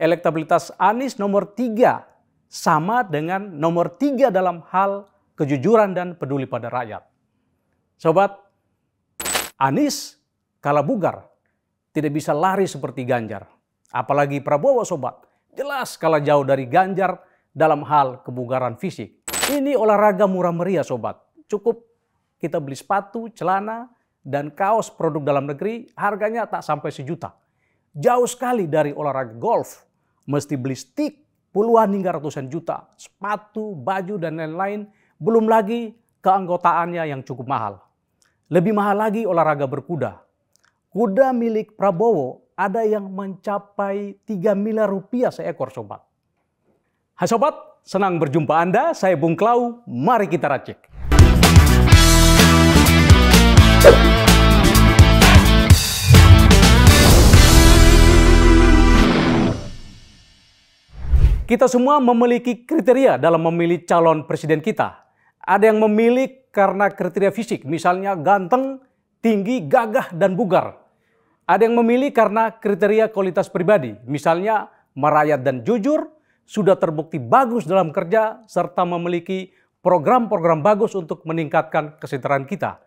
elektabilitas Anies nomor 3 sama dengan nomor 3 dalam hal kejujuran dan peduli pada rakyat. Sobat, Anies kalah bugar, tidak bisa lari seperti Ganjar. Apalagi Prabowo sobat, jelas kalah jauh dari Ganjar dalam hal kebugaran fisik. Ini olahraga murah meriah sobat, cukup kita beli sepatu, celana, dan kaos produk dalam negeri, harganya tak sampai sejuta. Jauh sekali dari olahraga golf, mesti beli stick puluhan hingga ratusan juta, sepatu, baju, dan lain-lain, belum lagi keanggotaannya yang cukup mahal. Lebih mahal lagi olahraga berkuda. Kuda milik Prabowo ada yang mencapai 3 miliar rupiah seekor sobat. Hai sobat, senang berjumpa Anda, saya Bung Klau, mari kita racik. Kita semua memiliki kriteria dalam memilih calon presiden kita. Ada yang memilih karena kriteria fisik, misalnya ganteng, tinggi, gagah, dan bugar. Ada yang memilih karena kriteria kualitas pribadi, misalnya merayat dan jujur, sudah terbukti bagus dalam kerja, serta memiliki program-program bagus untuk meningkatkan kesejahteraan kita.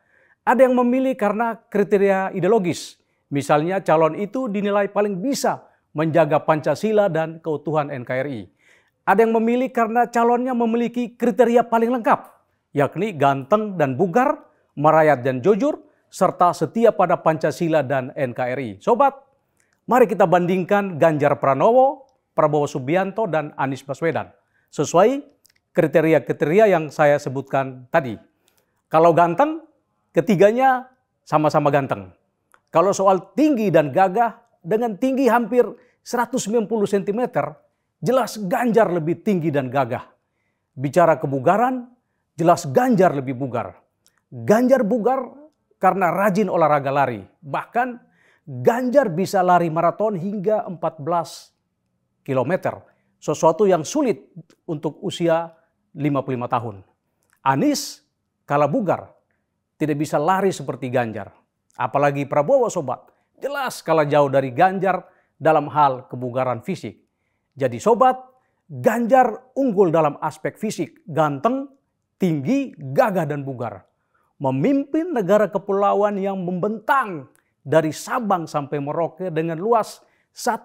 Ada yang memilih karena kriteria ideologis, misalnya calon itu dinilai paling bisa menjaga Pancasila dan keutuhan NKRI. Ada yang memilih karena calonnya memiliki kriteria paling lengkap, yakni ganteng dan bugar, merayat dan jujur, serta setia pada Pancasila dan NKRI. Sobat, mari kita bandingkan Ganjar Pranowo, Prabowo Subianto, dan Anies Baswedan. Sesuai kriteria-kriteria yang saya sebutkan tadi. Kalau ganteng, ketiganya sama-sama ganteng. Kalau soal tinggi dan gagah, dengan tinggi hampir 190 cm, jelas Ganjar lebih tinggi dan gagah. Bicara kebugaran, jelas Ganjar lebih bugar. Ganjar bugar karena rajin olahraga lari. Bahkan Ganjar bisa lari maraton hingga 14 km. Sesuatu yang sulit untuk usia 55 tahun. Anies kalah bugar, tidak bisa lari seperti Ganjar. Apalagi Prabowo sobat, jelas kalah jauh dari Ganjar dalam hal kebugaran fisik. Jadi sobat, Ganjar unggul dalam aspek fisik, ganteng, tinggi, gagah, dan bugar. Memimpin negara kepulauan yang membentang dari Sabang sampai Merauke dengan luas 1,9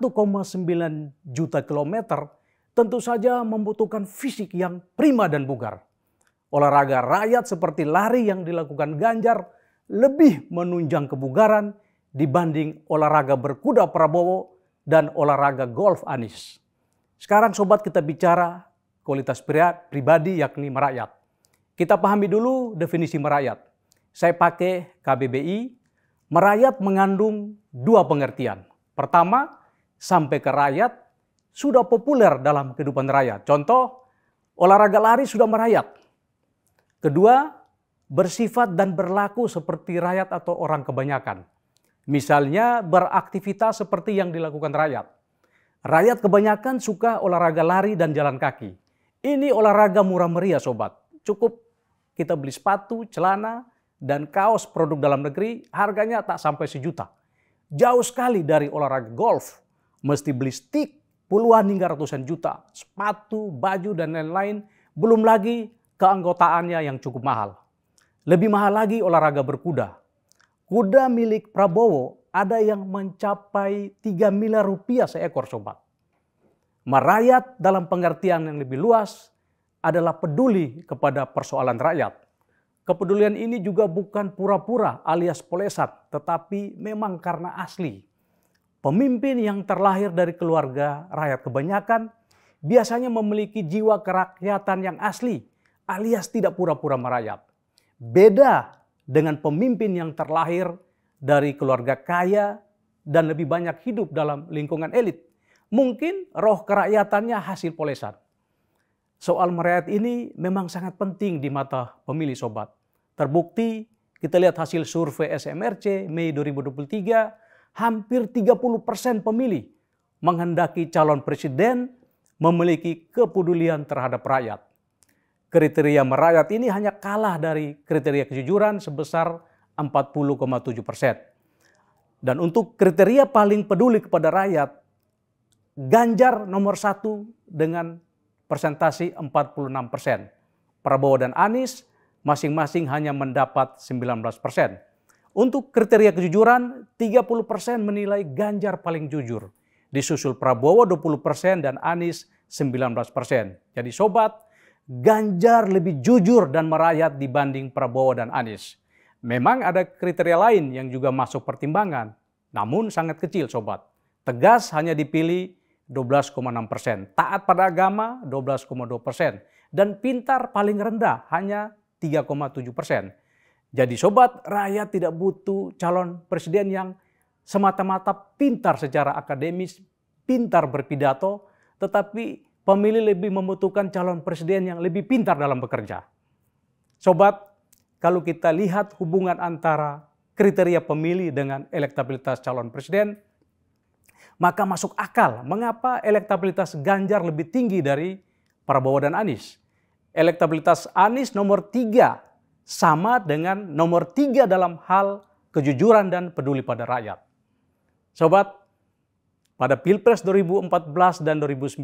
juta kilometer, tentu saja membutuhkan fisik yang prima dan bugar. Olahraga rakyat seperti lari yang dilakukan Ganjar lebih menunjang kebugaran dibanding olahraga berkuda Prabowo dan olahraga golf Anies. Sekarang sobat kita bicara kualitas pribadi yakni merayat. Kita pahami dulu definisi merayat. Saya pakai KBBI, merayat mengandung dua pengertian. Pertama, sampai ke rakyat sudah populer dalam kehidupan rakyat. Contoh, olahraga lari sudah merayat. Kedua, bersifat dan berlaku seperti rakyat atau orang kebanyakan. Misalnya beraktivitas seperti yang dilakukan rakyat. Rakyat kebanyakan suka olahraga lari dan jalan kaki. Ini olahraga murah meriah sobat. Cukup kita beli sepatu, celana, dan kaos produk dalam negeri, harganya tak sampai sejuta. Jauh sekali dari olahraga golf, mesti beli stick puluhan hingga ratusan juta, sepatu, baju, dan lain-lain, belum lagi keanggotaannya yang cukup mahal. Lebih mahal lagi olahraga berkuda. Kuda milik Prabowo ada yang mencapai 3 miliar rupiah seekor sobat. Merayat dalam pengertian yang lebih luas adalah peduli kepada persoalan rakyat. Kepedulian ini juga bukan pura-pura alias polesat, tetapi memang karena asli. Pemimpin yang terlahir dari keluarga rakyat kebanyakan biasanya memiliki jiwa kerakyatan yang asli alias tidak pura-pura merayat. Beda dengan pemimpin yang terlahir dari keluarga kaya dan lebih banyak hidup dalam lingkungan elit. Mungkin roh kerakyatannya hasil polesan. Soal merayat ini memang sangat penting di mata pemilih sobat. Terbukti kita lihat hasil survei SMRC Mei 2023, hampir 30% pemilih menghendaki calon presiden memiliki kepedulian terhadap rakyat. Kriteria merayat ini hanya kalah dari kriteria kejujuran sebesar 40,7%. Dan untuk kriteria paling peduli kepada rakyat Ganjar nomor 1 dengan persentase 46%. Prabowo dan Anies masing-masing hanya mendapat 19%. Untuk kriteria kejujuran, 30% menilai Ganjar paling jujur. Disusul Prabowo 20% dan Anies 19%. Jadi sobat, Ganjar lebih jujur dan merayat dibanding Prabowo dan Anies. Memang ada kriteria lain yang juga masuk pertimbangan, namun sangat kecil sobat. Tegas hanya dipilih 12,6%, taat pada agama 12,2%, dan pintar paling rendah hanya 3,7%. Jadi sobat, rakyat tidak butuh calon presiden yang semata-mata pintar secara akademis, pintar berpidato, tetapi pemilih lebih membutuhkan calon presiden yang lebih pintar dalam bekerja. Sobat, kalau kita lihat hubungan antara kriteria pemilih dengan elektabilitas calon presiden, maka masuk akal mengapa elektabilitas Ganjar lebih tinggi dari Prabowo dan Anies. Elektabilitas Anies nomor 3 sama dengan nomor 3 dalam hal kejujuran dan peduli pada rakyat. Sobat, pada Pilpres 2014 dan 2019,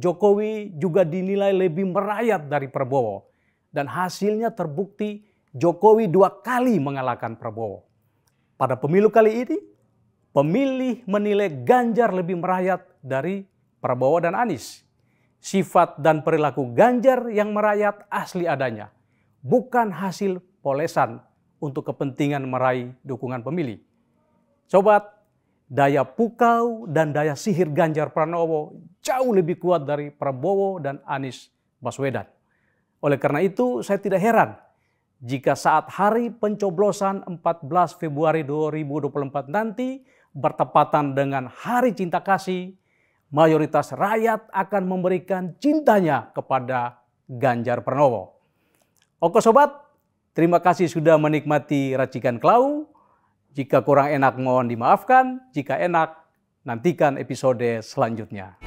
Jokowi juga dinilai lebih merayat dari Prabowo. Dan hasilnya terbukti Jokowi 2 kali mengalahkan Prabowo. Pada pemilu kali ini, pemilih menilai Ganjar lebih merayat dari Prabowo dan Anies. Sifat dan perilaku Ganjar yang merayat asli adanya, bukan hasil polesan untuk kepentingan meraih dukungan pemilih. Sobat, daya pukau dan daya sihir Ganjar Pranowo jauh lebih kuat dari Prabowo dan Anies Baswedan. Oleh karena itu, saya tidak heran jika saat hari pencoblosan 14 Februari 2024 nanti bertepatan dengan Hari Cinta Kasih, mayoritas rakyat akan memberikan cintanya kepada Ganjar Pranowo. Oke sobat, terima kasih sudah menikmati racikan Klau. Jika kurang enak mohon dimaafkan, jika enak nantikan episode selanjutnya.